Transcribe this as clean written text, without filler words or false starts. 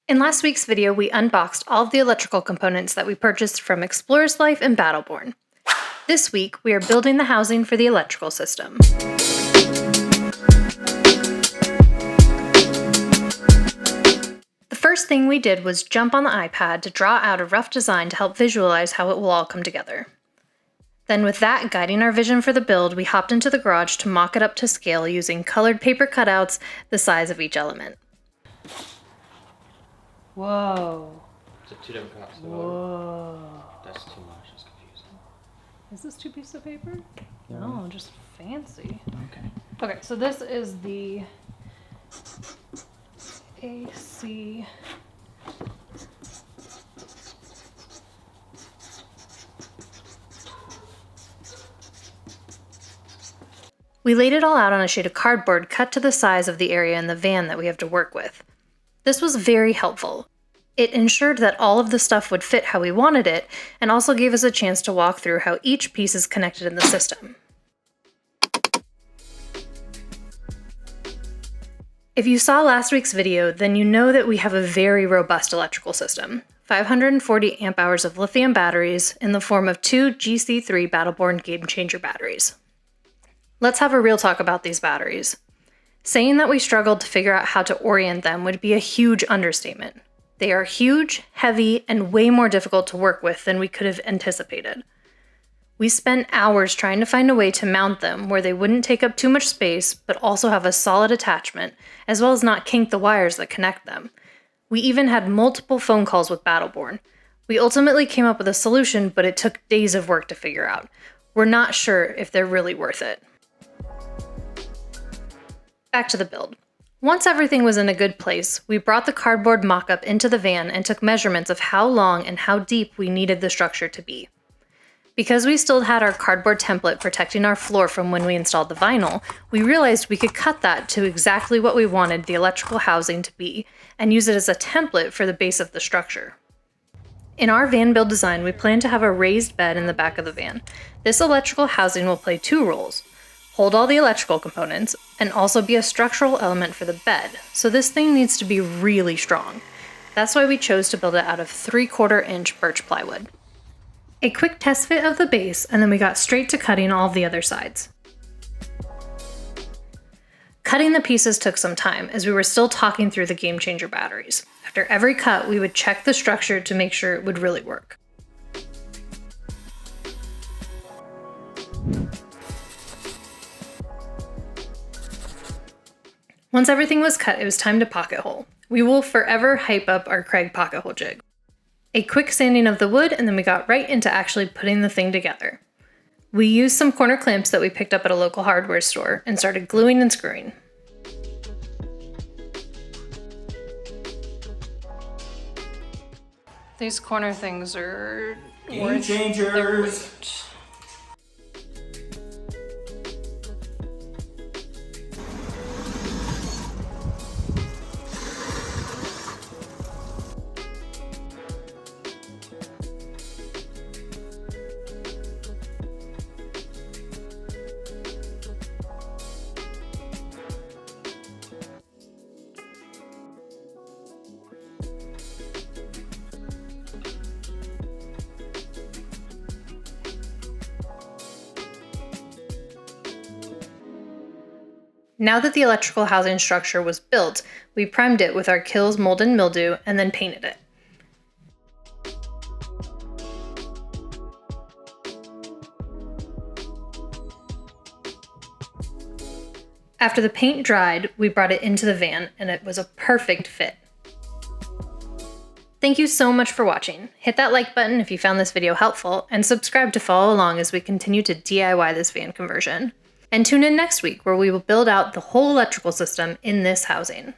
In last week's video, we unboxed all of the electrical components that we purchased from Explorer's Life and Battleborn. This week, we are building the housing for the electrical system. The first thing we did was jump on the iPad to draw out a rough design to help visualize how it will all come together. Then with that guiding our vision for the build, we hopped into the garage to mock it up to scale using colored paper cutouts the size of each element. Whoa. Is it two different cups? Whoa. That's too much. It's confusing. Is this 2 pieces of paper? Yeah. No, just fancy. Okay. Okay, so this is the AC. We laid it all out on a sheet of cardboard cut to the size of the area in the van that we have to work with. This was very helpful. It ensured that all of the stuff would fit how we wanted it, and also gave us a chance to walk through how each piece is connected in the system. If you saw last week's video, then you know that we have a very robust electrical system. 540 amp hours of lithium batteries in the form of 2 GC3 Battleborn Gamechanger Batteries. Let's have a real talk about these batteries. Saying that we struggled to figure out how to orient them would be a huge understatement. They are huge, heavy, and way more difficult to work with than we could have anticipated. We spent hours trying to find a way to mount them where they wouldn't take up too much space, but also have a solid attachment, as well as not kink the wires that connect them. We even had multiple phone calls with Battleborn. We ultimately came up with a solution, but it took days of work to figure out. We're not sure if they're really worth it. Back to the build. Once everything was in a good place, we brought the cardboard mock-up into the van and took measurements of how long and how deep we needed the structure to be. Because we still had our cardboard template protecting our floor from when we installed the vinyl, we realized we could cut that to exactly what we wanted the electrical housing to be and use it as a template for the base of the structure. In our van build design, we plan to have a raised bed in the back of the van. This electrical housing will play 2 roles: hold all the electrical components, and also be a structural element for the bed, so this thing needs to be really strong. That's why we chose to build it out of 3/4 inch birch plywood. A quick test fit of the base, and then we got straight to cutting all of the other sides. Cutting the pieces took some time, as we were still talking through the Gamechanger batteries. After every cut, we would check the structure to make sure it would really work. Once everything was cut, it was time to pocket hole. We will forever hype up our Craig pocket hole jig. A quick sanding of the wood, and then we got right into actually putting the thing together. We used some corner clamps that we picked up at a local hardware store and started gluing and screwing. These corner things are Game changers. Now that the electrical housing structure was built, we primed it with our Kills Mold and Mildew and then painted it. After the paint dried, we brought it into the van and it was a perfect fit. Thank you so much for watching. Hit that like button if you found this video helpful, and subscribe to follow along as we continue to DIY this van conversion. And tune in next week where we will build out the whole electrical system in this housing.